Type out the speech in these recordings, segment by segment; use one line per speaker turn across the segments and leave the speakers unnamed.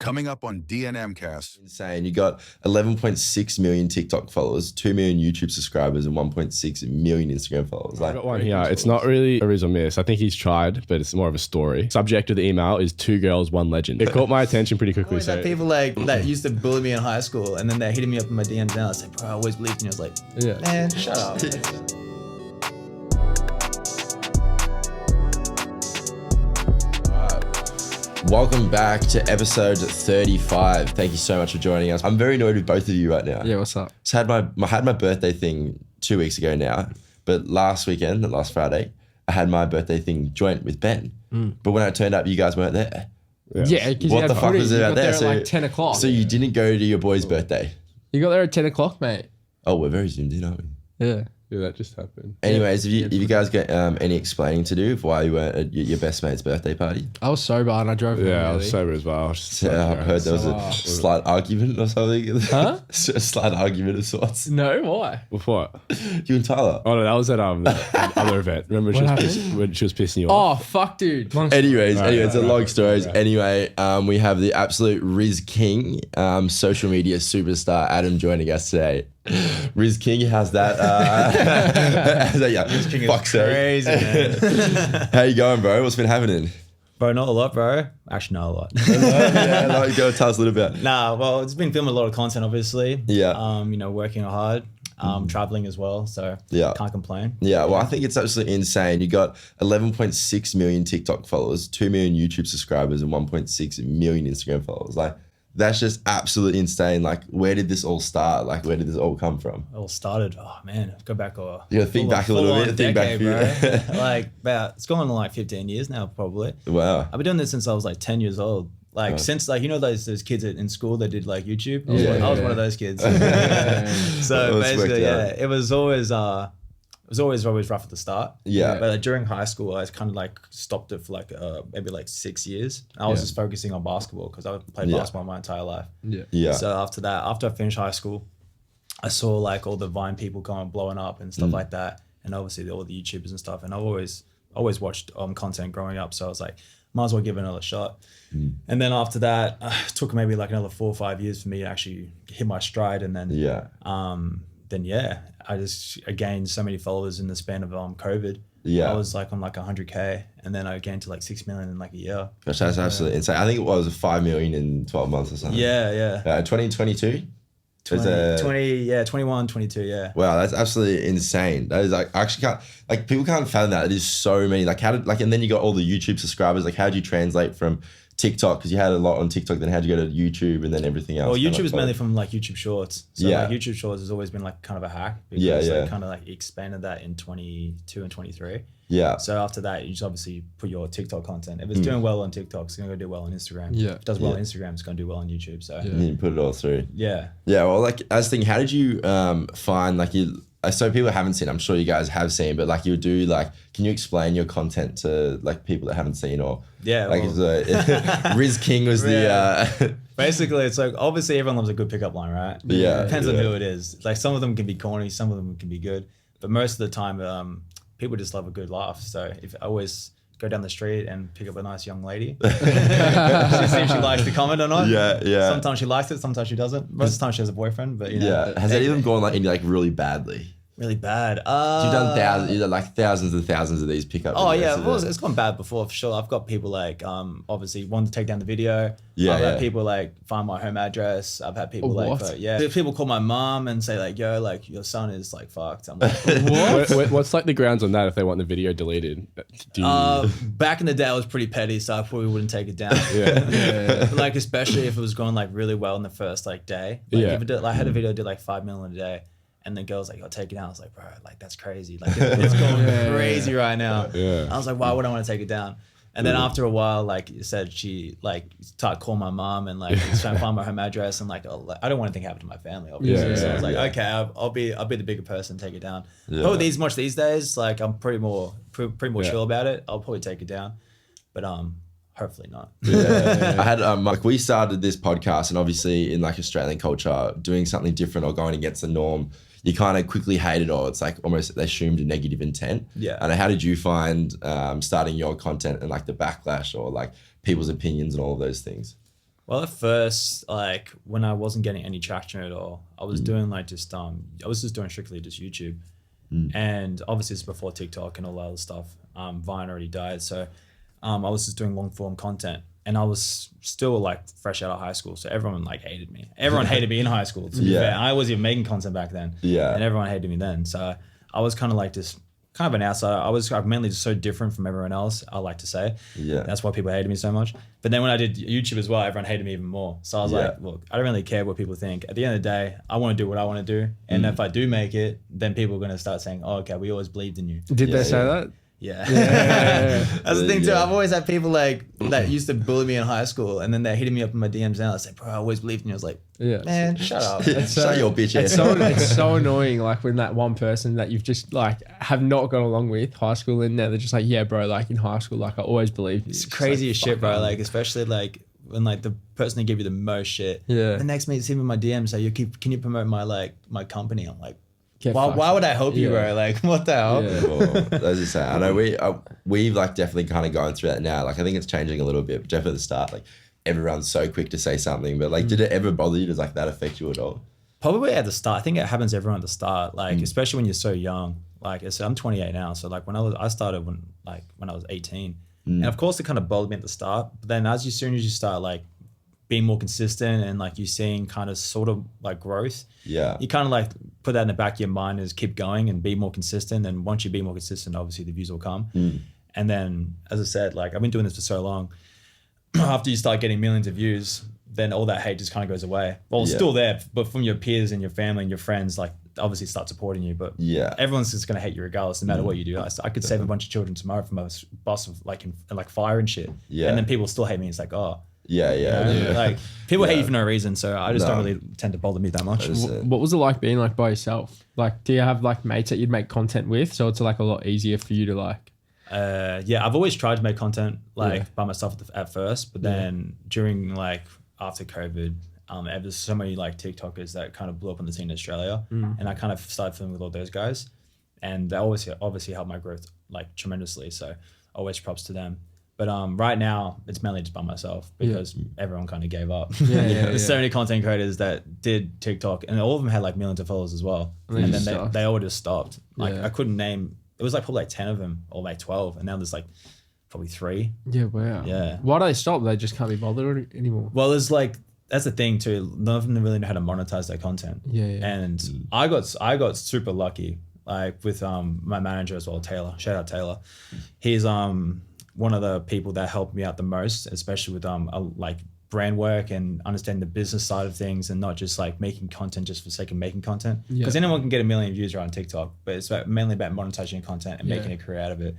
Coming up on DNM Cast.
Insane. You got 11.6 million TikTok followers, 2 million YouTube subscribers, and 1.6 million Instagram followers.
I've got one here. It's not really a rizz or miss. I think he's tried, but it's more of a story. Subject of the email is 2 girls, 1 legend. It caught my attention pretty quickly.
Always had people like that used to bully me in high school, and then they're hitting me up in my DMs now. I was like, bro, I always believed in you. I was like,
Yeah.
man, shut up.
Welcome back to episode 35. Thank you so much for joining us. I'm very annoyed with both of you right now.
Yeah, what's up?
So I had my birthday thing 2 weeks ago now, but last Friday, I had my birthday thing joint with Ben. But when I turned up, you guys weren't there.
Yeah, because
What the fuck was it out there?
At like 10 o'clock.
So you didn't go to your boy's birthday?
You got there at 10 o'clock, mate.
Oh, we're very zoomed in, aren't we?
Yeah.
Yeah, that just happened.
Anyways, have you guys got any explaining to do of why you weren't at your best mate's birthday party?
I was sober and I drove home
Yeah, I
early.
was sober as well.
Yeah, I've heard there was a slight argument or something.
Huh?
A slight argument of sorts.
No, why?
With what?
You and Tyler.
Oh no, that was at the other event. Remember when she was pissing you off?
Oh, fuck, dude.
Anyways, it's a long story.
Right.
Anyway, we have the absolute Rizz King, social media superstar Adam joining us today. Rizz King has that.
Rizz King is crazy, man.
How you going, bro? What's been happening?
Bro, not a lot, bro. Actually, not a lot.
Yeah, go tell us a little bit.
Nah, well, it's been filming a lot of content, obviously.
Yeah.
Working hard, traveling as well. So
Yeah.
can't complain.
Yeah, well, I think it's absolutely insane. You got 11.6 million TikTok followers, 2 million YouTube subscribers, and 1.6 million Instagram followers. Like, that's just absolutely insane. Like, where did this all start? Like, where did this all come from?
It all started, oh man, go back
You gotta think back a little bit. Think back
decade, bro. Like it's going on like 15 years now, probably.
Wow.
I've been doing this since I was like 10 years old. Like since like, you know, those kids in school that did like YouTube. I was one of those kids. So basically, yeah, it was always rough at the start.
Yeah.
But during high school, I kind of like stopped it for like maybe like 6 years. I was just focusing on basketball because I played basketball my entire life.
Yeah.
So after I finished high school, I saw like all the Vine people blowing up and stuff like that, and obviously all the YouTubers and stuff. And I've always watched content growing up, so I was like, might as well give it another shot. And then after that, it took maybe like another 4 or 5 years for me to actually hit my stride, and then I just gained so many followers in the span of COVID.
Yeah.
I was like on like 100K, and then I gained to like 6 million in like a year.
Gosh, that's absolutely insane. I think it was 5 million in 12 months or something.
Yeah.
2022?
21, 22, yeah.
Wow, that's absolutely insane. That is like, I actually can't, like, people can't fathom that. It is so many. Like, and then you got all the YouTube subscribers. Like, how did you translate from TikTok? Because you had a lot on TikTok, then how'd you go to YouTube and then everything else?
Well, YouTube is mainly from like YouTube Shorts. So like YouTube Shorts has always been like kind of a hack because they kind of like expanded that in 22 and 23.
Yeah.
So after that, you just obviously put your TikTok content. If it's doing well on TikTok, it's gonna go do well on Instagram.
Yeah.
If it does well on Instagram, it's gonna do well on YouTube. So
And you put it all through.
yeah.
Yeah, well, like, I was thinking, how did you find, like, so people haven't seen, I'm sure you guys have seen, but like, you do, like, can you explain your content to like people that haven't seen, or like, Rizz King was the
Basically, it's like, obviously everyone loves a good pickup line, right?
Yeah.
Depends on who it is. Like, some of them can be corny, some of them can be good, but most of the time, people just love a good laugh. So if I always go down the street and pick up a nice young lady, see if she likes the comment or not.
Yeah.
Sometimes she likes it, sometimes she doesn't. Most of the time she has a boyfriend, but you know.
Has any of them gone like any like really badly?
Really bad.
You've done thousands and thousands of these pickup
Oh
videos,
yeah, well, it's gone bad before for sure. I've got people like obviously wanting to take down the video.
Yeah,
I've had people like find my home address. I've had people people call my mom and say like, yo, like your son is like fucked. I'm like,
What? What's like the grounds on that if they want the video deleted?
back in the day I was pretty petty, so I probably wouldn't take it down. Like, especially if it was going like really well in the first like day. Like, if it did, like, I had a video did like 5 million a day. And the girl's like, I'll take it down. I was like, bro, like, that's crazy. Like, it's going crazy right now.
Yeah.
I was like, why would I want to take it down? And then after a while, like you said, she like started calling my mom and like trying to find my home address, and like, I don't want anything to happen to my family, obviously. So I was like, okay, I'll be the bigger person, take it down. Probably these days, like, I'm pretty more chill about it. I'll probably take it down, but hopefully not.
I had like, we started this podcast, and obviously in like Australian culture, doing something different or going against the norm, you kind of quickly hate it, or it's like almost assumed a negative intent.
Yeah.
And how did you find starting your content and like the backlash or like people's opinions and all of those things?
Well, at first, like when I wasn't getting any traction at all, I was doing like just I was just doing strictly just YouTube, and obviously it's before TikTok and all that other stuff. Vine already died, so I was just doing long form content, and I was still like fresh out of high school, so everyone like hated me. Everyone hated me in high school. To be fair. I wasn't even making content back then, and everyone hated me then. So I was kind of like just kind of an outsider. I was mainly just so different from everyone else, I like to say. Yeah. That's why people hated me so much. But then when I did YouTube as well, everyone hated me even more. So I was like, look, I don't really care what people think. At the end of the day, I want to do what I want to do. And if I do make it, then people are going to start saying, oh, okay, we always believed in you.
Did they say that?
Yeah. That's the thing too. I've always had people like that used to bully me in high school, and then they're hitting me up in my DMs now. I say, bro, I always believed in you. I was like, man, shut up.
Shut your bitch ass.
It's so annoying, like when that one person that you've just like have not got along with high school, and now they're just like, yeah, bro, like in high school, like I always believed you.
It's crazy as shit, bro. Like especially like when like the person that gave you the most shit.
Yeah.
The next minute, see me in my DMs say, can you promote my company? I'm like, why would I help you, bro? Like, what the hell?
Yeah.
Well, as you say, I know we've like definitely kind of going through that now. Like, I think it's changing a little bit, but definitely at the start, like everyone's so quick to say something. But like, did it ever bother you? Does like that affect you at all?
Probably at the start. I think it happens to everyone at the start. Like, especially when you're so young. Like, so I'm 28 now, so like I started when I was 18, and of course it kind of bothered me at the start. But then as soon as you start like being more consistent and like you're seeing kind of sort of like growth, you kind of like put that in the back of your mind is keep going and be more consistent. And once you be more consistent, obviously the views will come. And then, as I said, like I've been doing this for so long. After you start getting millions of views, then all that hate just kind of goes away. Well, it's still there, but from your peers and your family and your friends, like obviously start supporting you. But everyone's just gonna hate you regardless, no matter what you do. I could save a bunch of children tomorrow from a bus of like in like fire and shit. And then people still hate me. It's like, oh. Like people hate you for no reason, so I just don't really tend to bother me that much.
What was it like being like by yourself? Like, do you have like mates that you'd make content with? So it's like a lot easier for you to like.
I've always tried to make content like by myself at first, but then during like after COVID, there's so many like TikTokers that kind of blew up on the scene in Australia, and I kind of started filming with all those guys, and they obviously helped my growth like tremendously. So always props to them. But right now, it's mainly just by myself because everyone kind of gave up. There's so many content creators that did TikTok, and all of them had like millions of followers as well. And then they all just stopped. Like I couldn't name. It was like probably like 10 of them or like 12, and now there's like probably 3.
Yeah, wow.
Yeah.
Why do they stop? They just can't be bothered anymore.
Well, there's like that's the thing too. None of them really know how to monetize their content. And I got super lucky, like with my manager as well, Taylor. Shout out Taylor. He's one of the people that helped me out the most, especially with like brand work and understanding the business side of things, and not just like making content just for the sake of making content. Because anyone can get 1 million views on TikTok, but it's mainly about monetizing content and making a career out of it.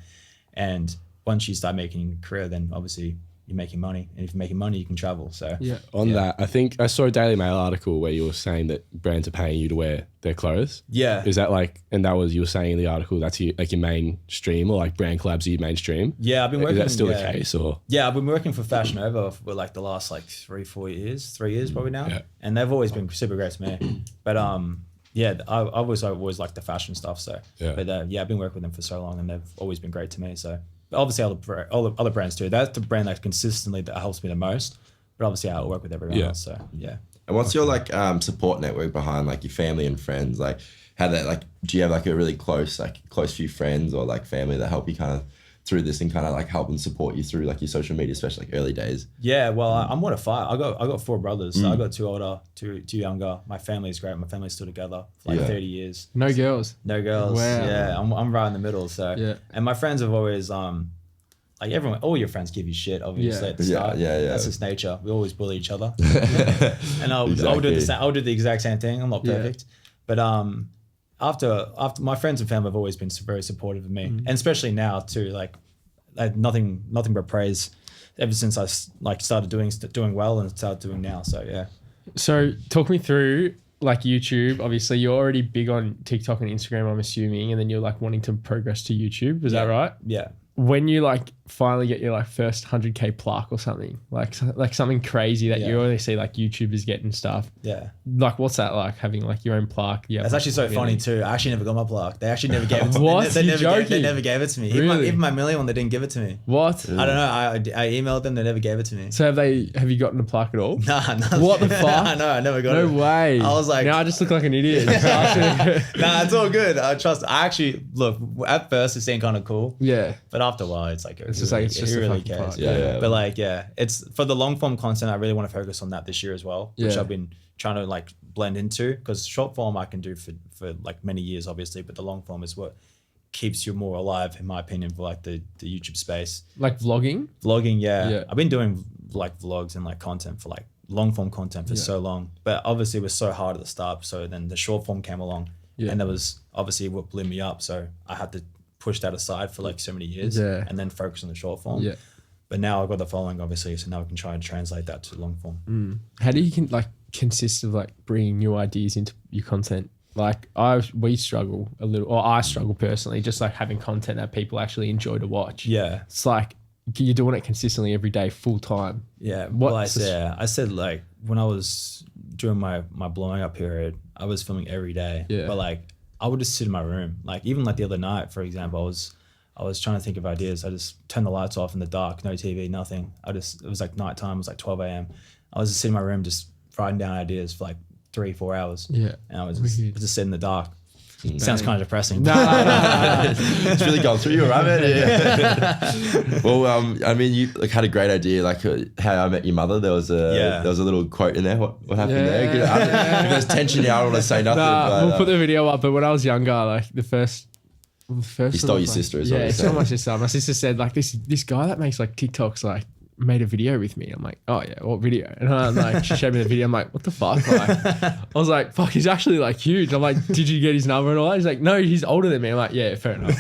And once you start making a career, then obviously you're making money, and if you're making money, you can travel. So
on that, I think I saw a Daily Mail article where you were saying that brands are paying you to wear their clothes. Is that like, and that was, you were saying in the article, that's your, like your mainstream, or like brand collabs are your mainstream?
I've been working.
Is that still the case, or?
I've been working for Fashion Nova for like the last like 3 years probably now, and they've always been super great to me. But I've always liked the fashion stuff. So but I've been working with them for so long, and they've always been great to me. So. Obviously, all the other brands too. That's the brand that consistently that helps me the most. But obviously, I'll work with everyone else. So And
what's your like support network behind like your family and friends? Like, how that like, do you have like a really close few friends or like family that help you kind of through this and kind of like help and support you through like your social media, especially like early days?
Well, I'm one of 5. I got 4 brothers. So I got 2 older, 2 younger. My family's great. My family's still together for like 30 years.
No girls.
Wow. Yeah, I'm right in the middle. So and my friends have always like everyone, all your friends give you shit, obviously at the start. That's just nature. We always bully each other, and I'll do the same. I'll do the exact same thing. I'm not perfect, but after my friends and family have always been very supportive of me, and especially now too. Like nothing but praise ever since I like started doing well and started doing now. So
So talk me through like YouTube. Obviously, you're already big on TikTok and Instagram, I'm assuming, and then you're like wanting to progress to YouTube. Is that right?
Yeah.
When you like finally get your like first 100K plaque or something, like something crazy that you only see like YouTubers getting stuff.
Yeah.
Like what's that like, having like your own plaque? Yeah.
That's actually so funny too. I actually never got my plaque. They actually never gave it to me.
What?
They never gave it to me.
Really?
Even my million one, they didn't give it to me.
What?
I don't know. I emailed them. They never gave it to me.
So have you gotten a plaque at all?
Nah.
What the fuck?
No, I never got it.
No way.
I was like,
now I just look like an idiot.
Nah, it's all good. I actually look, at first it seemed kind of cool.
Yeah.
But after a while, it's like,
it's just like, it's just
who
a
really
fucking
cares?
plaque.
Yeah.
But like, yeah, it's for the long form content. I really want to focus on that this year as well, which I've been trying to like blend into, because short form I can do for like many years, obviously, but the long form is what keeps you more alive, in my opinion, for like the YouTube space.
Like vlogging?
Yeah. I've been doing like vlogs and like content for like long form content for so long, but obviously it was so hard at the start. So then the short form came along, and that was obviously what blew me up. So I had to push that aside for like so many years, and then focus on the short form. Yeah. But now I've got the following, obviously, so now we can try and translate that to long form.
How do you consist of like bringing new ideas into your content? Like we struggle a little, or I struggle personally, just like having content that people actually enjoy to watch.
Yeah.
It's like you're doing it consistently every day, full time.
Yeah. I said like when I was during my blowing up period, I was filming every day. Yeah. But like I would just sit in my room. Like even like the other night, for example, I was trying to think of ideas. I just turned the lights off in the dark, no TV, nothing. It was like nighttime, it was like 12 a.m. I was just sitting in my room just writing down ideas for like 3-4 hours. Yeah. And I was just sitting in the dark. Sounds kind of depressing.
No.
It's really gone through you, right, man? Yeah. Well, I mean, you like had a great idea, like how I met your mother. There was a little quote in there. What happened there? If there's tension here, I don't want to say nothing.
We'll put the video up. But when I was younger, like the first.
You stole your sister as well.
Yeah, I stole my sister. My sister said like this guy that makes like TikToks like made a video with me. I'm like, oh yeah, what video? And I'm like, she showed me the video. I'm like, what the fuck? Like, I was like, fuck, he's actually like huge. I'm like, did you get his number and all that? He's like, no, he's older than me. I'm like, yeah, fair enough.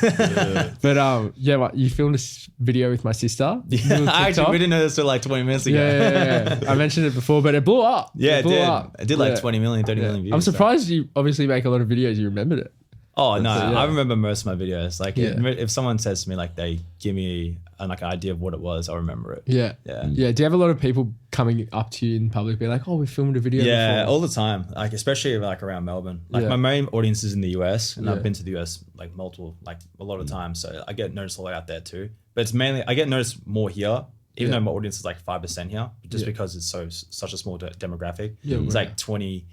But like, you filmed this video with my sister.
Yeah, actually, we didn't know this till like 20 minutes ago.
Yeah. I mentioned it before, but it blew up.
Yeah, it did. It did like 20 million, 30 million views.
I'm surprised you obviously make a lot of videos. You remembered it.
Oh no, I remember most of my videos. Like if someone says to me like they give me an idea of what it was, I'll remember it. Yeah. Do you have a lot of people coming up to you in public being like, oh, we filmed a video before? All the time. Like especially like around Melbourne. Like my main audience is in the US, and I've been to the US like a lot of times. So I get noticed a lot out there too. But it's mainly I get noticed more here. Even though my audience is like 5% here, just because it's such a small demographic. It's like 20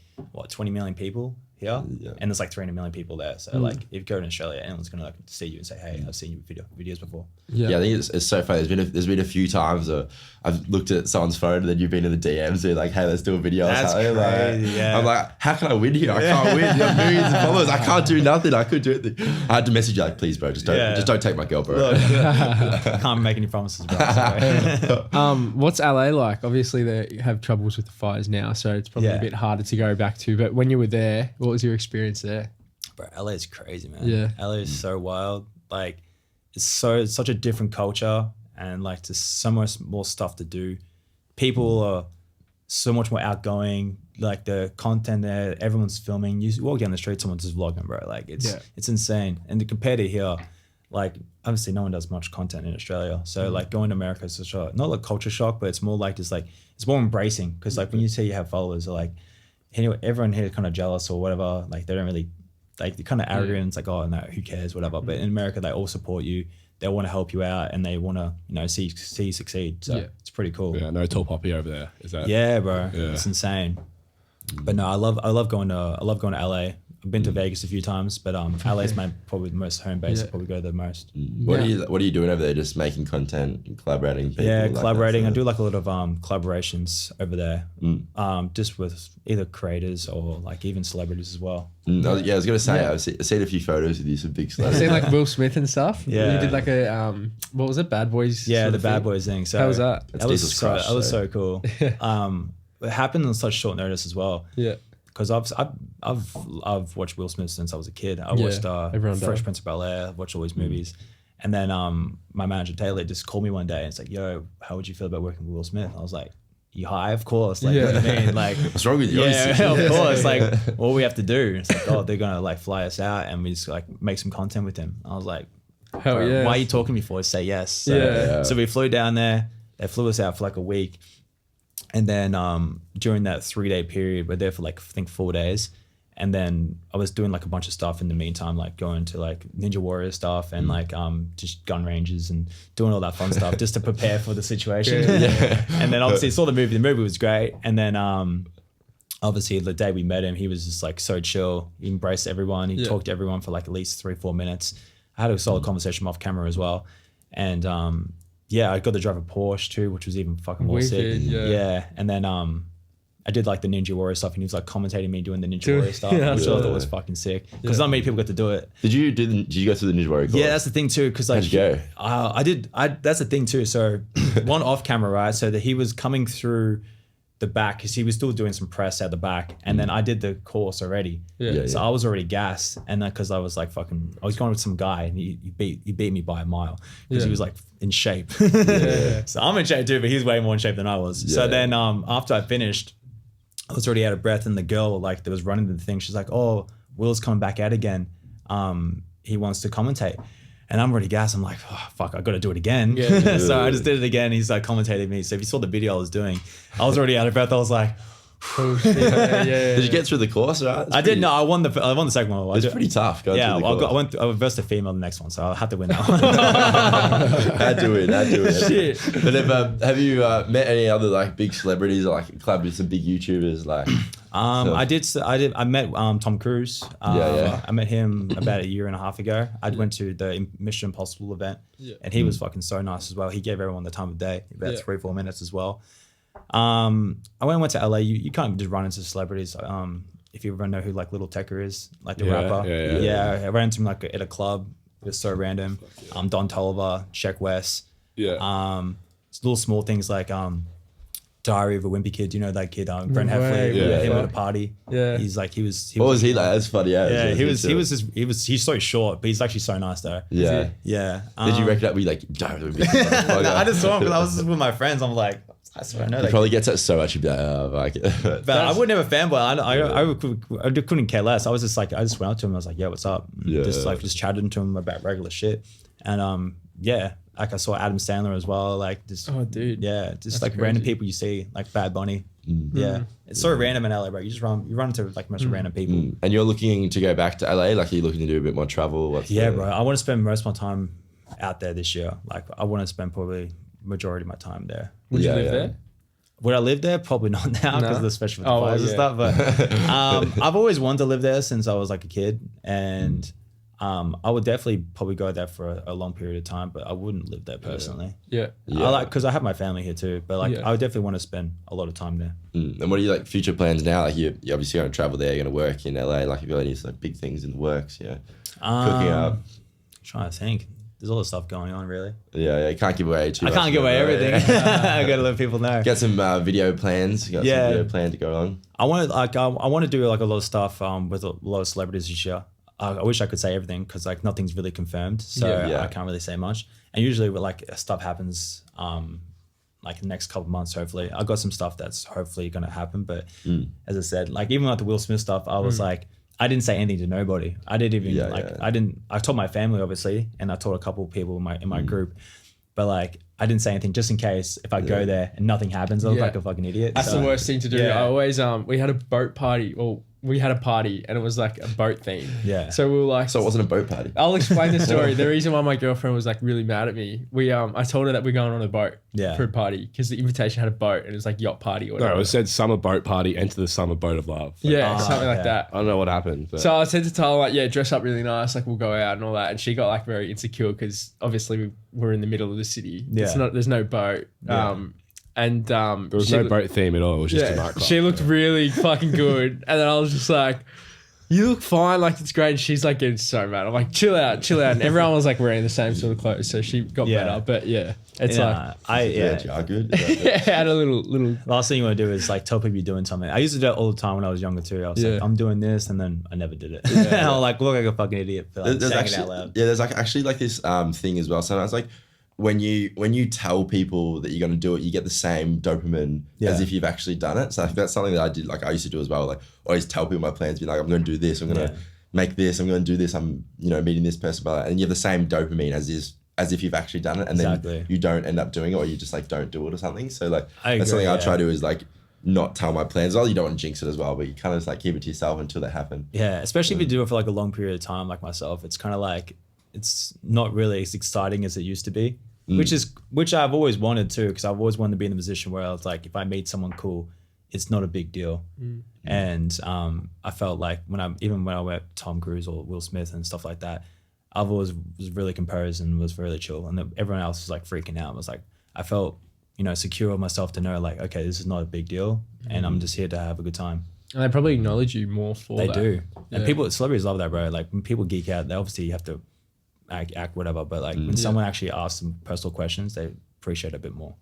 million people here, and there's like 300 million people there. So like, if you go to Australia, anyone's gonna like see you and say, "Hey, I've seen your videos before."
Yeah, I think it's so funny. There's been a few times I've looked at someone's phone and then you've been in the DMs and like, "Hey, let's do a video."
That's crazy.
Like, I'm like, "How can I win here? I can't win. You have millions of followers. I can't do nothing. I could do it." I had to message you like, "Please, bro, just don't take my girl, bro."
Look, I can't make any promises, bro.
What's LA like? Obviously, they have troubles with the fires now, so it's probably a bit harder to go back to. But when you were there, what was your experience there?
Bro, LA is crazy, man. Yeah, LA is so wild. Like, it's such a different culture, and like there's so much more stuff to do. People are so much more outgoing. Like the content there, everyone's filming. You walk down the street, someone's just vlogging, bro. Like it's insane. And compared to here, like obviously no one does much content in Australia. So like going to America is such a, not like culture shock, but it's more like it's more embracing. Because like when you say you have followers, they're like, anyway, everyone here is kind of jealous or whatever. Like they don't really, like they're kind of arrogant. It's like, oh no, who cares, whatever. But in America, they all support you. They want to help you out, and they want to, see you succeed. So it's pretty cool.
Yeah, no tall poppy over there. Is that?
Yeah, bro. Yeah. It's insane. But no, I love going to LA. I've been to Vegas a few times, but LA is my probably the most home base. I probably go the most.
What are you doing over there? Just making content and collaborating with people?
Yeah, collaborating. I do like a lot of collaborations over there, just with either creators or like even celebrities as well.
I was gonna say I've seen a few photos with you, some big celebrities.
I've seen like Will Smith and stuff. Yeah, you did like a what was it? Bad Boys.
Yeah, the Bad Boys thing. So
how was that?
That was so cool. It happened on such short notice as well. Yeah. Because I've watched Will Smith since I was a kid. I watched Fresh Prince of Bel-Air. Watched all his movies, and then my manager Taylor just called me one day and it's like, "Yo, how would you feel about working with Will Smith?" I was like, "You high? Of course." Like, what do you mean? Like,
what's wrong with you?
Yeah, of course. Like, what we have to do? It's like, oh, they're gonna like fly us out and we just like make some content with him. I was like,
Hell yeah.
Why are you talking to me for? Say yes. So we flew down there. They flew us out for like a week. And then during that 3-day period, we're there for like, I think 4 days. And then I was doing like a bunch of stuff in the meantime, like going to like Ninja Warrior stuff and like just gun ranges and doing all that fun stuff just to prepare for the situation. And then obviously saw the movie. The movie was great. And then obviously the day we met him, he was just like so chill. He embraced everyone. He talked to everyone for like at least 3-4 minutes. I had a solid conversation off camera as well. And I got to drive a Porsche too, which was even fucking more sick. Yeah. And then I did like the Ninja Warrior stuff, and he was like commentating me doing the Ninja Warrior stuff, which I thought was fucking sick because not many people get to do it.
Did you go through the Ninja Warrior course?
Yeah, that's the thing too. Because like,
how'd you go?
I did. That's the thing too. So one off camera, right? So that he was coming through the back because he was still doing some press at the back, and then I did the course already. So I was already gassed, and then because I was like fucking, I was going with some guy, and he beat me by a mile because he was like in shape. So I'm in shape too, but he's way more in shape than I was. So then after I finished, I was already out of breath, and the girl like that was running the thing, she's like, "Oh, Will's coming back out again. He wants to commentate." And I'm already gassed. I'm like, "Oh, fuck, I got to do it again." So I just did it again. He's like commentating me. So if you saw the video I was doing, I was already out of breath. I was like,
oh, shit.
Did you get through the course? Right?
I did. No, I won the second one.
It's pretty tough.
I versed a female the next one, so I had to win that one.
Had to win.
Shit.
But have you met any other like big celebrities or like collabed with some big YouTubers? Like,
I met Tom Cruise. I met him about 1.5 years ago. I went to the Mission Impossible event, and he was fucking so nice as well. He gave everyone the time of day, about 3-4 minutes as well. I went to LA. You can't just run into celebrities. If you ever know who like Little Tecker is, like the rapper. I ran into him like at a club. It was so random. Don Toliver, Sheck West. Little small things like Diary of a Wimpy Kid. You know that kid, Brent Heffley. Him at a party. He's like he was.
What was he like? That's funny.
He's so short, but he's actually so nice though.
Did you reckon that we like?
I just saw him because I was just with my friends. I'm like, I swear I know.
He probably gets that so much. You'd be like,
but I would never fanboy. I couldn't care less. I was just like, I just went up to him. I was like, "Yeah, what's up?" Just chatting to him about regular shit. And like I saw Adam Sandler as well. Like just just like random people you see, like Bad Bunny. It's so random in LA, bro. You run into like most random people.
And you're looking to go back to LA? Like, are you looking to do a bit more travel?
Bro. I want to spend most of my time out there this year. Like, I want to spend probably majority of my time there.
Would you live there?
Would I live there? Probably not now because especially with the fires and stuff. But I've always wanted to live there since I was like a kid, and I would definitely probably go there for a long period of time, but I wouldn't live there personally. I like because I have my family here too, but like I would definitely want to spend a lot of time there.
And what are your like future plans now? Like you're obviously going to travel there, you're going to work in LA. Like you've got any like big things in the works? Cooking up.
Trying to think. There's all this stuff going on, really.
You can't give away too much.
I can't give away everything. I got to let people know.
Get some video plans. Some video plan to go on.
I want to do like a lot of stuff with a lot of celebrities this year. I wish I could say everything because like nothing's really confirmed, so I can't really say much. And usually, like stuff happens, like the next couple of months. Hopefully, I got some stuff that's hopefully going to happen. But as I said, like even like the Will Smith stuff, I was like, I didn't say anything to nobody. I didn't even I told my family obviously, and I told a couple of people in my group, but like I didn't say anything just in case if I go there and nothing happens, I look like a fucking idiot.
That's the worst thing to do. I always we had a boat party. Well, we had a party and it was like a boat theme. So we were like,
so it wasn't a boat party.
I'll explain the story. The reason why my girlfriend was like really mad at me, I told her that we're going on a boat for a party because the invitation had a boat and it was like yacht party or whatever.
No, it said summer boat party, enter the summer boat of love.
Like, something like that.
I don't know what happened. But.
So I said to Tyler, like, dress up really nice, like we'll go out and all that. And she got like very insecure because obviously we're in the middle of the city. There's no boat. And
there was no boat theme at all. It was just a nightclub.
She looked really fucking good. And then I was just like, you look fine, like it's great. And she's like getting so mad. I'm like, chill out. And everyone was like wearing the same sort of clothes. So she got better. But it's
good.
Had a little.
Last thing you want to do is like tell people you're doing something. I used to do it all the time when I was younger too. I was like, I'm doing this, and then I never did it. And I'm like, look like a fucking idiot for like saying it out loud.
There's like actually like this thing as well. Sometimes like when you tell people that you're going to do it, you get the same dopamine as if you've actually done it. So I think that's something that I did. Like I used to do as well. Like always tell people my plans, be like, I'm going to do this. I'm going to make this, I'm going to do this, I'm, you know, meeting this person, blah, blah, and you have the same dopamine as if you've actually done it, and then you don't end up doing it, or you just like don't do it or something. So like that's something I try to do is like not tell my plans. Well, you don't want to jinx it as well, but you kind of just like keep it to yourself until they happen.
Yeah, especially if you do it for like a long period of time, like myself. It's kind of like it's not really as exciting as it used to be, which I've always wanted to, because I've always wanted to be in the position where I was like, if I meet someone cool, it's not a big deal. And I felt like when I met Tom Cruise or Will Smith and stuff like that, I've always was really composed and was really chill, and everyone else was like freaking out. I was like, I felt, you know, secure with myself to know like, okay, this is not a big deal, and I'm just here to have a good time.
And they probably acknowledge you more for that.
They do. And celebrities love that, bro. Like when people geek out, they obviously have to act whatever, but like when someone actually asks some personal questions, they appreciate it a bit more.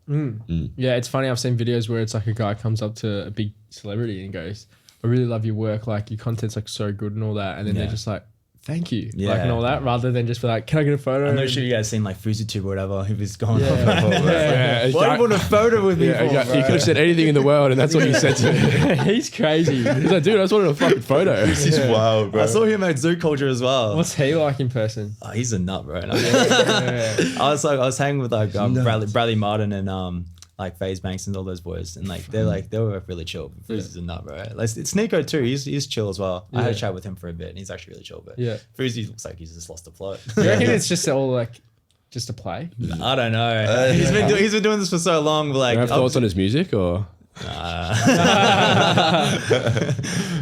Yeah, it's funny. I've seen videos where it's like a guy comes up to a big celebrity and goes, I really love your work. Like your content's like so good and all that. And then they're just like, thank you. Like and all that, rather than just be like, can I get a photo?
I'm not sure you guys seen like FusiTube or whatever. He was going on.
Why
do you want a photo with me for,
You could have said anything in the world and that's what you said to me.
He's crazy.
He's like, dude, I just wanted a fucking photo.
This is wild, bro.
I saw him at Zoo Culture as well.
What's he like in person?
Oh, he's a nut, bro. I was hanging with like Bradley Martin and like FaZe Banks and all those boys, and like they were really chill. Fuzi's a nut, bro. Like it's Nico too. He's chill as well. I had a chat with him for a bit, and he's actually really chill. But Fuzi looks like he's just lost the plot.
You reckon it's just all like just a play?
I don't know. He's been doing this for so long. But like,
you have thoughts on his music or?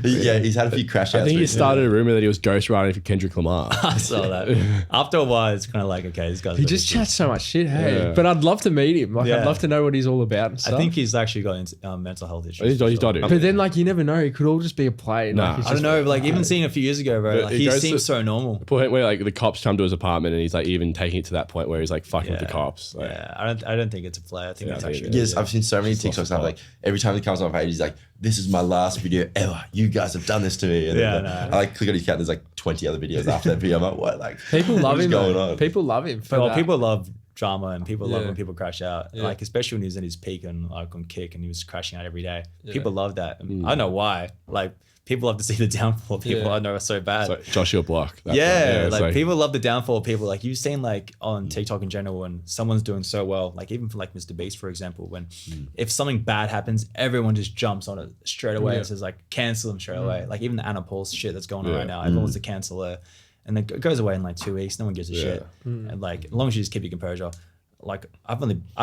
Yeah, he's had a few crash outs.
I think he started a rumor that he was ghostwriting for Kendrick Lamar.
I saw that. After a while, it's kind of like, okay, this guy's.
He just chats so much shit, hey. But I'd love to meet him. Like, I'd love to know what he's all about and stuff.
I think he's actually got mental health issues.
He's got it.
But then, like, you never know. It could all just be a play.
Nah.
Like,
I don't know. Like, even seeing a few years ago, bro, like, he seems so normal.
Point where like the cops come to his apartment and he's like even taking it to that point where he's like fucking with the cops. Like,
I don't think it's a play. I think it's actually.
Yes, I've seen so many TikToks now. Like every time he comes on page, he's like, "This is my last video ever. You guys have done this to me." And I like click on his account. There's like 20 other videos after that video. I'm like, what? Like
people love him.
Going on?
People love him.
Well, people love drama and people love when people crash out. Like especially when he was in his peak and like on Kick and he was crashing out every day. People love that. I don't know why. Like people love to see the downfall of people. I know it's so bad.
It's like Joshua Block.
Like people love the downfall of people. Like you've seen like on TikTok in general when someone's doing so well, like even for like Mr. Beast, for example, when if something bad happens, everyone just jumps on it straight away and says like cancel them straight away. Like even the Anna Paul's shit that's going on right now, everyone wants to cancel her. And then it goes away in like 2 weeks. No one gives a shit. And like as long as you just keep your composure. Like I've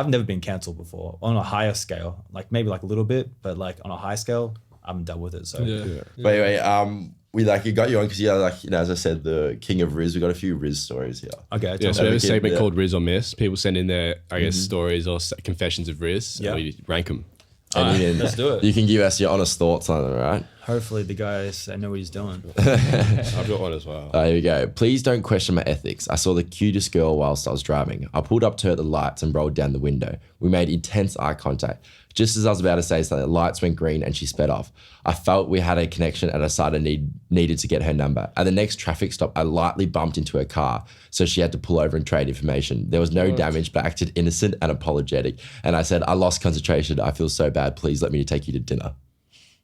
never been cancelled before on a higher scale. Like maybe like a little bit, but like on a high scale, I haven't dealt with it. So
But anyway, we like you got you on because you're like, you know, as I said, the king of rizz. We got a few rizz stories here.
Okay.
Yeah, so we have a segment called Rizz or Miss. People send in their, I guess, stories or confessions of rizz. And we rank them.
Let's do it.
You can give us your honest thoughts on it, right?
Hopefully the guys know what he's doing.
I've got one as well.
Here we go. Please don't question my ethics. I saw the cutest girl whilst I was driving. I pulled up to her at the lights and rolled down the window. We made intense eye contact. Just as I was about to say something, the lights went green and she sped off. I felt we had a connection and I decided I needed to get her number. At the next traffic stop, I lightly bumped into her car, so she had to pull over and trade information. There was no damage, but acted innocent and apologetic. And I said, I lost concentration. I feel so bad. Please let me take you to dinner.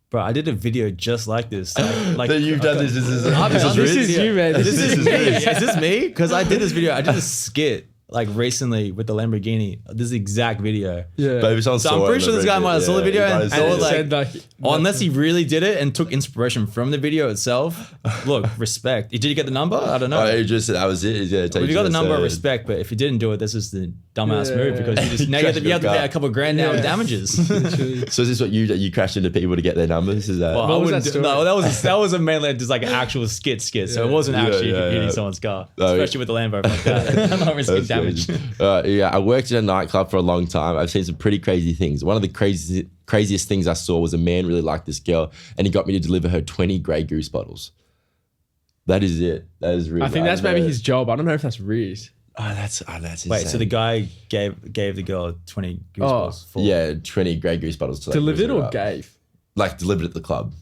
Bro, I did a video just like this. Like
you've done this. This
is you, man. This is
me. Is this me? Because I did this video. I did a skit like recently with the Lamborghini. This is the exact video.
Yeah.
But
so I'm pretty sure this guy might have saw the video and thought like, unless he really did it and took inspiration from the video itself. Look, respect. Did you get the number? I don't know.
Oh, you just said that was it. Yeah,
well, you got the number, respect. But if you didn't do it, this is the dumbass move because you just you have to pay a couple grand now in damages.
So is this what you crashed into people to get their numbers? Is that?
Well, I wouldn't no, that was a mainly just like an actual skit. So it wasn't actually hitting someone's car, especially with the Lambo like that. I'm not risking damage.
I worked in a nightclub for a long time. I've seen some pretty crazy things. One of the craziest things I saw was a man really liked this girl and he got me to deliver her 20 Grey Goose bottles. That is it. That is really.
I think that's maybe his job. I don't know if that's rizz.
Oh, that's insane.
Wait, so the guy gave the girl 20 goose bottles?
20 Grey Goose bottles to
delivered or gave?
Like delivered at the club.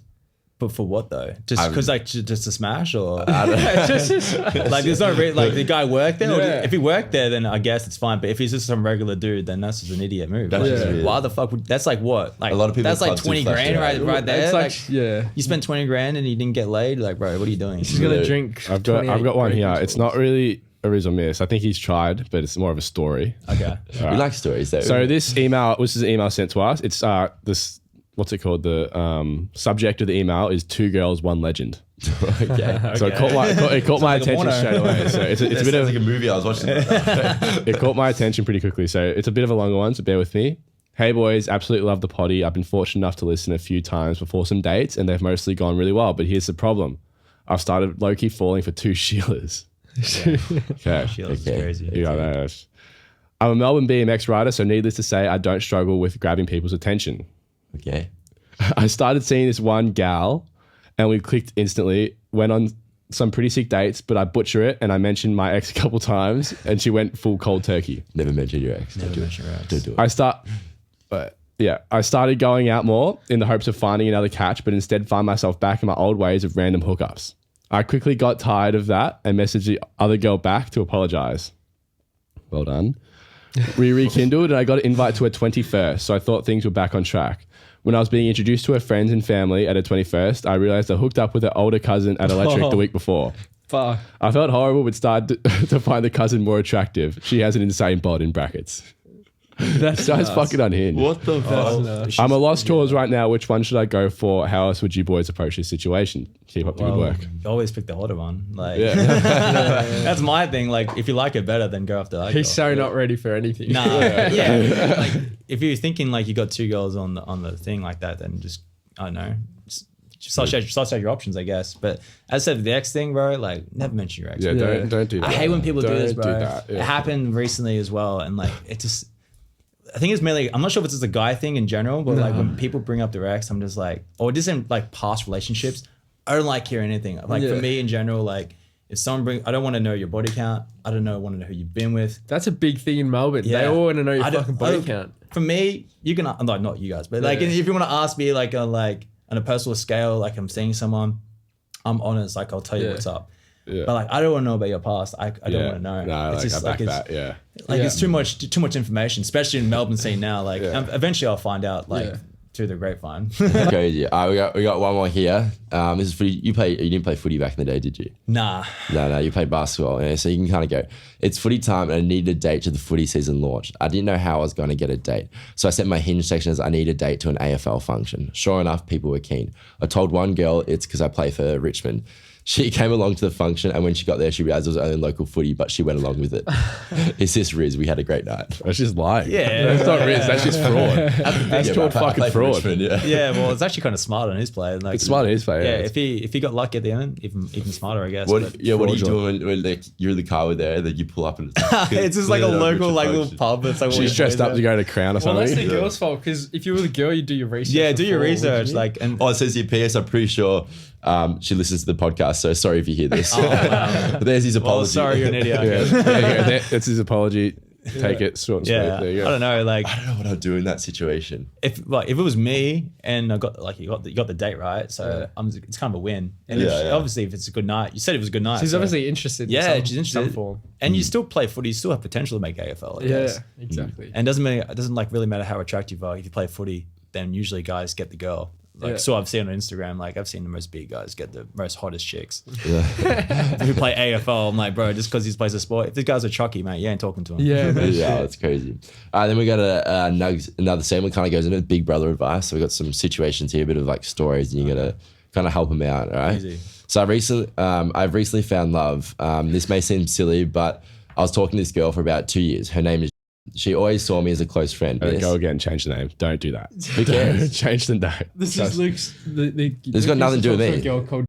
But for what though? Just because like just to smash or I don't know. Like there's no like the guy worked there.
Yeah.
If he worked there, then I guess it's fine. But if he's just some regular dude, then that's just an idiot move. Like, why the fuck would that's like what? Like
a lot of people
that's like 20 grand right there.
It's like
you spent 20 grand and you didn't get laid. Like bro, what are you doing?
He's gonna drink.
I've got one here. It's not really a rizz or miss. I think he's tried, but it's more of a story.
Okay.
We like stories though.
So this is an email sent to us. It's this. What's it called? The subject of the email is 2 girls, 1 legend.
Okay.
So it caught my attention straight away. So it's a bit of
like a movie I was watching.
It caught my attention pretty quickly. So it's a bit of a longer one, so bear with me. Hey boys, absolutely love the potty. I've been fortunate enough to listen a few times before some dates and they've mostly gone really well. But here's the problem. I've started low-key falling for 2 Sheilas. Okay.
Sheila's is crazy.
You got that. I'm a Melbourne BMX rider, so needless to say, I don't struggle with grabbing people's attention.
Okay.
I started seeing this one gal and we clicked instantly, went on some pretty sick dates, but I butcher it and I mentioned my ex a couple times and she went full cold turkey.
Never mention your ex.
Never mention your ex.
Don't do it.
I started going out more in the hopes of finding another catch, but instead find myself back in my old ways of random hookups. I quickly got tired of that and messaged the other girl back to apologize. Well done. We rekindled and I got an invite to her 21st, so I thought things were back on track. When I was being introduced to her friends and family at her 21st, I realized I hooked up with her older cousin at Electric the week before.
Fuck.
I felt horrible, but started to find the cousin more attractive. She has an insane bod in brackets. This guy's fucking unhinged.
What the fuck?
I'm a lost cause right now. Which one should I go for? How else would you boys approach this situation? Keep up the good work.
You always pick the hotter one. Like that's my thing. Like if you like it better, then go after that.
He's so not ready for anything.
Nah, yeah. Like if you're thinking like you got 2 girls on the thing like that, then just I don't know. Just such out your options, I guess. But as I said, the ex thing, bro, like never mention your ex.
Yeah, don't do that.
I hate when people do this, bro.
Do that, yeah.
It happened recently as well, and like it just. I think it's mainly, I'm not sure if it's just a guy thing in general, but like when people bring up their ex, I'm just like, or just in like past relationships, I don't like hearing anything. Like for me in general, like if someone I don't want to know your body count. I don't want to know who you've been with.
That's a big thing in Melbourne.
Yeah.
They all want to know your fucking body count.
For me, you can, like not you guys, but like if you want to ask me like on a personal scale, like I'm seeing someone, I'm honest, like I'll tell you what's up. Yeah. But like I don't want to know about your past. I don't want to know.
No,
it's
like,
just
I
like
back that. Yeah.
Like it's too much information, especially in Melbourne scene now. Like eventually I'll find out like through the grapevine.
Crazy. We got one more here. This is footy. You didn't play footy back in the day, did you?
Nah.
No. You played basketball, so you can kind of go. It's footy time, and I needed a date to the footy season launch. I didn't know how I was going to get a date, so I set my Hinge section as I need a date to an AFL function. Sure enough, people were keen. I told one girl it's because I play for Richmond. She came along to the function, and when she got there, she realized it was only local footy, but she went along with it. It's just rizz. We had a great night.
That's just lying.
Yeah.
That's not rizz. That's just fraud. That's called fucking fraud.
Richmond,
yeah, well, it's actually kind of smart on his play. Like,
it's smart on his play.
Yeah, if he got lucky at the end, even smarter, I guess.
What do you do when like, you're in the car with there, then you pull up and
it's just like a local like little pub. It's like
she's dressed up to go to Crown or something.
Well, that's the girl's fault, because if you were the girl, you do your research.
Yeah, do your research. Like, and
it says here, PS, I'm pretty sure she listens to the podcast, so sorry if you hear this. But there's his apology.
Well, sorry, you're an idiot.
That's his apology. Take it short and sweet. There you go.
I don't know. Like,
I don't know what I'd do in that situation.
If it was me and I got like you got the date right, so it's kind of a win. And obviously, if it's a good night, you said it was a good night.
She's obviously interested.
Yeah, she's interested. Some form. And you still play footy. You still have potential to make AFL. I guess.
Exactly.
And it doesn't like really matter how attractive you are. If you play footy, then usually guys get the girl. Like, so I've seen on Instagram, like I've seen the most big guys get the most hottest chicks who play AFL. I'm like, bro, just because he plays a sport. If this guy's a chucky, mate, you ain't talking to him.
Yeah,
that's crazy. Then we got another segment kind of goes into big brother advice. So we got some situations here, a bit of like stories, and you got to kind of help them out, all right?
Easy.
So I've recently found love. This may seem silly, but I was talking to this girl for about 2 years. Her name is. She always saw me as a close friend.
Go again, change the name. Don't do that.
Who cares?
Change the name.
This is Luke's.
There's got nothing to do with me.
Girl called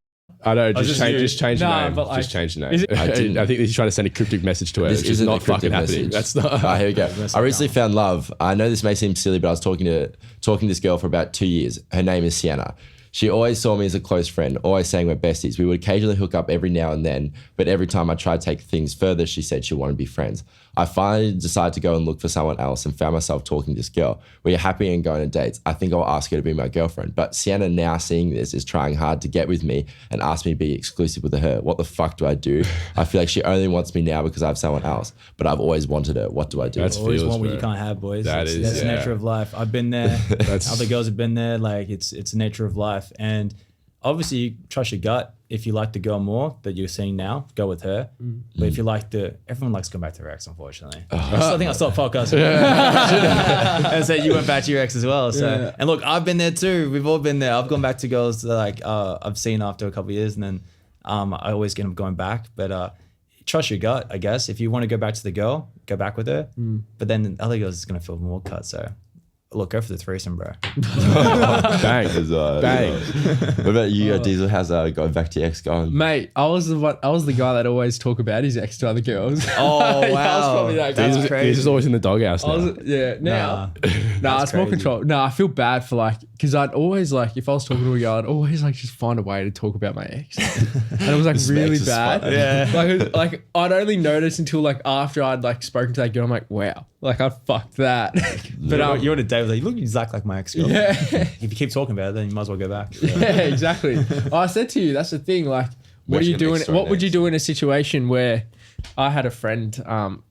I know, just change the name.
But like,
just change the name. I think he's trying to send a cryptic message to her.
This
is not fucking happening.
Message.
That's not.
Here we go. I recently found love. I know this may seem silly, but I was talking to this girl for about 2 years. Her name is Sienna. She always saw me as a close friend, always saying we're besties. We would occasionally hook up every now and then, but every time I tried to take things further, she said she wanted to be friends. I finally decided to go and look for someone else and found myself talking to this girl. We are happy and going on dates. I think I'll ask her to be my girlfriend. But Sienna, now seeing this, is trying hard to get with me and ask me to be exclusive with her. What the fuck do I do? I feel like she only wants me now because I have someone else, but I've always wanted her. What do I do?
That's
always
feels,
want what
bro.
you can't have, boys.
That's
the nature of life. I've been there. Other girls have been there. Like it's the nature of life. And obviously you trust your gut. If you like the girl more that you're seeing now, go with her. But if you like everyone likes to come back to their ex, unfortunately. I think I stopped podcasting and said you went back to your ex as well. So and look, I've been there too. We've all been there. I've gone back to girls that like I've seen after a couple of years, and then I always get them going back. But trust your gut, I guess. If you want to go back to the girl, go back with her. But then the other girls is gonna feel more cut. So look, go for the threesome, bro.
Bang. Bang.
What about you, Diezel? How's going back to your ex going?
Mate, I was the guy that always talk about his ex to other girls.
Oh, wow.
I was probably that guy.
That's crazy.
He's just always in the doghouse now.
Now.
Nah,
It's more
crazy.
control. No, I feel bad for like, because I'd always like, if I was talking to a girl, I'd always like just find a way to talk about my ex. And it was like
This
really
ex is
bad.
fun.
Yeah. Like I'd only notice until like after I'd like spoken to that girl, I'm like, wow, like I fucked that. But
You're on a date with like, you look exactly like my ex-girl.
yeah.
If you keep talking about it, then you might as well go back.
Yeah, exactly. I said to you, that's the thing. Like, what are you doing? What would you do in a situation where I had a friend?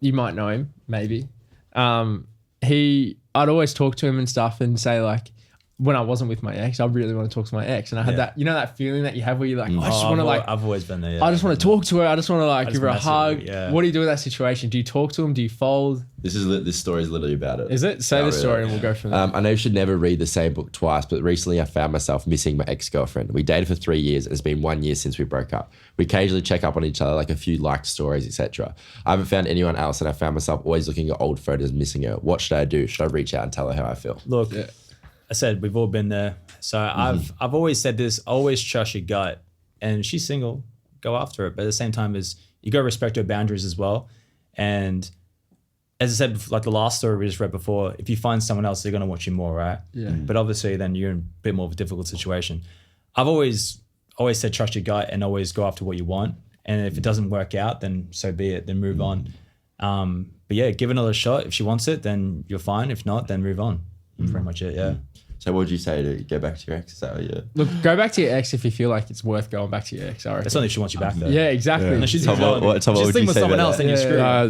You might know him, maybe. I'd always talk to him and stuff, and say like, when I wasn't with my ex, I really want to talk to my ex, and I had that, that feeling that you have where you're like, I just want to like,
I've always been there. Yeah.
I just want to talk to her. I just want to like give her a
mess with
hug.
her, yeah.
What do you do in that situation? Do you talk to him? Do you fold?
This story is literally about it.
Is it? Say the story and we'll go from there.
I know you should never read the same book twice, but recently I found myself missing my ex-girlfriend. We dated for 3 years and it's been 1 year since we broke up. We occasionally check up on each other, like a few liked stories, etc. I haven't found anyone else and I found myself always looking at old photos missing her. What should I do? Should I reach out and tell her how I feel?
Look, I said we've all been there. So I've always said this, always trust your gut. And she's single, go after it. But at the same time, you got to respect her boundaries as well. And as I said, like the last story we just read before, if you find someone else, they're going to want you more, right?
Yeah.
But obviously then you're in a bit more of a difficult situation. I've always said trust your gut and always go after what you want. And if it doesn't work out, then so be it, then move on. But yeah, give it another shot. If she wants it, then you're fine. If not, then move on. Pretty much it, yeah.
So what would you say to go back to your ex? Is that what you...
Look, go back to your ex if you feel like it's worth going back to your ex. I reckon.
That's only if she wants you back though.
Yeah, exactly.
And she's
Tom, what would
just
you
think with
say
someone
about
else,
that?
then you're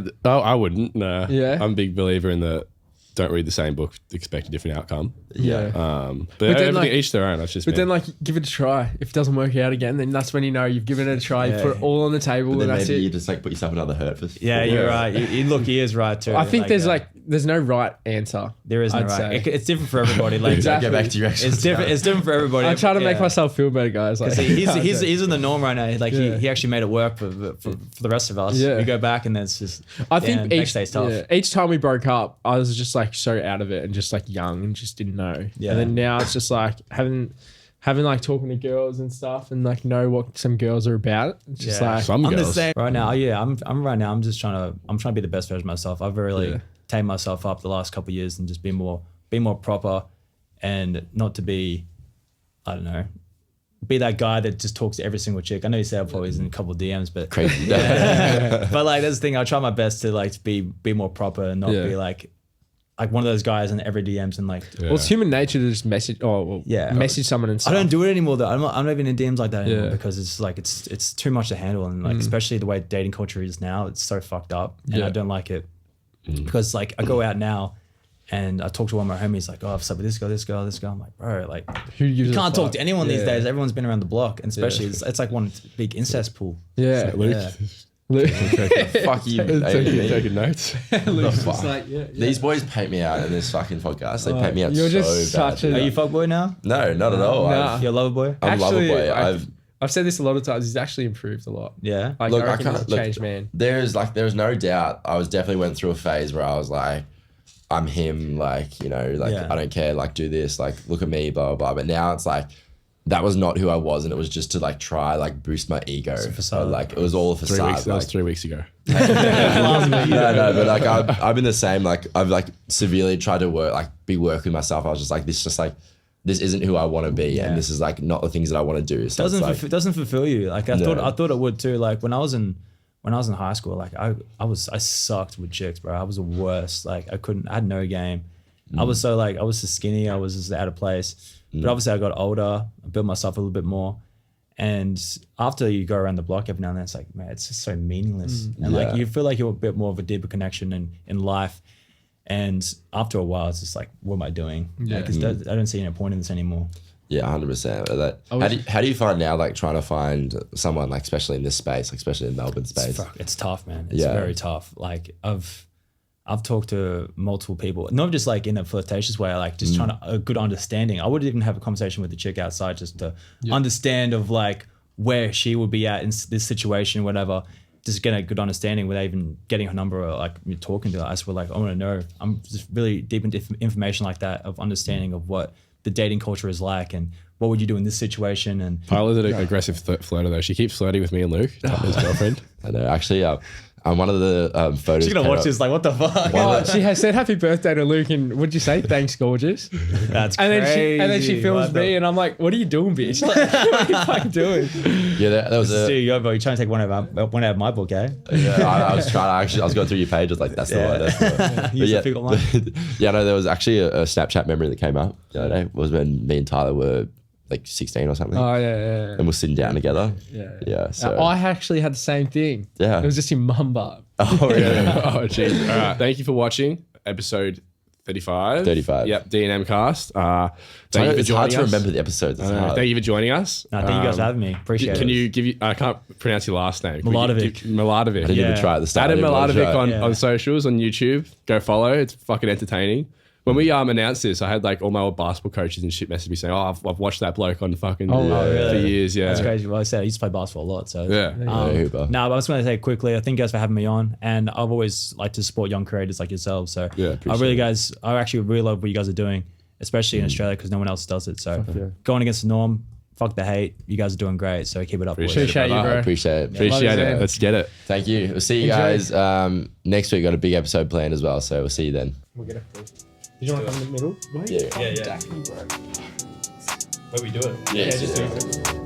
screwed.
I wouldn't. No.
Yeah.
I'm a big believer in the don't read the same book, expect a different outcome.
Yeah.
But
then,
everything,
like-
each their own. That's just
But
me.
then, like, give it a try. If it doesn't work out again, then that's when you know you've given it a try. You put it all on the table,
But
and
then
that's
maybe you
it.
just like put yourself in another hurt for...
Yeah, you're right. Look, he is right too.
I think there's no right answer.
there is no
I'd
right.
say.
It's different for everybody. Like
Exactly.
Go back to your ex.
it's different. It's different for everybody.
I'm trying to make
Yeah.
myself feel better, guys. Like,
He's in the norm right now. Like
Yeah.
he actually made it work for the rest of us.
Yeah.
We go back and then it's just.
I think
next day's tough.
each time we broke up, I was just like so out of it and just like young and just didn't know.
Yeah.
And then now it's just like having like talking to girls and stuff and like know what some girls are about. It's just
Yeah.
like
Some
I'm the
girls.
same right now. Yeah, I'm right now. I'm just trying to be the best version of myself. I've really tamed myself up the last couple of years and just be more proper and not to be, I don't know, be that guy that just talks to every single chick. I know you said I've always in a couple of DMs, but
Crazy.
but like that's the thing. I try my best to like be more proper and not be like one of those guys in every DMs and like.
Yeah.
well, it's human nature to just message message someone and
I
stuff.
don't do it anymore though. I'm not even in DMs like that anymore
Yeah.
because it's like it's too much to handle and like especially the way dating culture is now, it's so fucked up and
Yeah.
I don't like it because like I go out now and I talk to one of my homies like, oh, I've slept with this girl. I'm like, bro, like
Who gives
you
a
can't talk
fuck?
to anyone these
Yeah.
days. Everyone's been around the block and especially it's like one big incest pool.
Yeah.
Luke,
Yeah.
Luke.
Fuck you.
taking notes.
Luke's
fuck?
just like, yeah.
These boys paint me out in this fucking podcast. They paint me out
You're
so
just
bad.
such a-
Are you fuckboy now?
No, not at all.
Nah.
You're a lover boy?
I'm a lover
Actually,
boy.
I've said this a lot of times. He's actually improved a lot.
Yeah.
Like,
Look,
I
I
reckon
can't-
he's a
look,
changed man.
There's no doubt. I was definitely went through a phase where I was like, I'm him, like, you know, like
Yeah.
I don't care, like do this, like look at me, blah, blah, blah. But now it's like, that was not who I was. And it was just to like try, like boost my ego.
a facade.
So, like it was all a
3
facade.
weeks. That was
Like,
3 weeks ago.
no, but like I've been the same. Like I've like severely tried to work with myself. I was just like, this just like, this isn't who I want to be, and this is like not the things that I want to do. So
doesn't fulfill you. Like I thought it would too. Like when I was in high school, like I sucked with chicks, bro. I was the worst. Like I had no game. I was so skinny. I was just out of place. But obviously I got older. I built myself a little bit more. And after you go around the block every now and then, it's like, man, it's just so meaningless. And like you feel like you're a bit more of a deeper connection in life. And after a while, it's just like, what am I doing? Yeah. Like, I don't see any point in this anymore.
Yeah, 100%. How do you find now, like trying to find someone, like especially in this space, like especially in Melbourne space?
It's tough, man. It's very tough. Like I've talked to multiple people, not just like in a flirtatious way, like just trying to a good understanding. I would even have a conversation with the chick outside just to understand of like where she would be at in this situation, whatever. Just get a good understanding without even getting her number or like you're talking to her. I just like, I want to know. I'm just really deep into information like that of understanding of what the dating culture is like and what would you do in this situation. And
Tyler's an aggressive flirter though. She keeps flirting with me and Luke, his girlfriend.
I know. Actually, on one of the photos.
She's gonna watch this like, what the fuck?
She has said happy birthday to Luke and what'd you say? Thanks, gorgeous.
That's crazy.
And then she films me and I'm like, what are you doing, bitch? Like, what are you fucking doing?
Yeah, that was
you're trying to take one out of my book, eh?
Yeah, I was going through your page. I was like, that's the one. That's the one. Yeah, no, there was actually a Snapchat memory that came up the other day. It was when me and Tyler were like 16 or something.
Oh, yeah.
And we're sitting down together. Yeah. So
I actually had the same thing.
Yeah.
It was just in Mumba.
Oh, really?
Oh, jeez. All right. Thank you for watching episode 35. Yep. D&M cast. Thank you for joining us.
It's hard to remember the episodes.
Thank you for joining us.
Thank you guys for having me. Appreciate it.
Can you give I can't pronounce your last name.
Milardovic.
Milardovic.
I didn't even try at the start.
Adam Milardovic on socials, on YouTube. Go follow. It's fucking entertaining. When we announced this, I had like all my old basketball coaches and shit message me saying, "Oh, I've watched that bloke on fucking
really?
for years." Yeah,
that's crazy. Well, I said I used to play basketball a lot, so
But
I was going to say quickly, I thank you guys for having me on, and I've always liked to support young creators like yourselves. So I actually really love what you guys are doing, especially in Australia because no one else does it. So going against the norm, fuck the hate. You guys are doing great, so keep it up.
Appreciate you, bro.
Appreciate
it. Let's get it.
Thank you. We'll see you guys next week. Got a big episode planned as well, so we'll see you then.
We'll get it. Did you want to come in the middle?
Yeah.
Where we do it?
Yeah, just do it.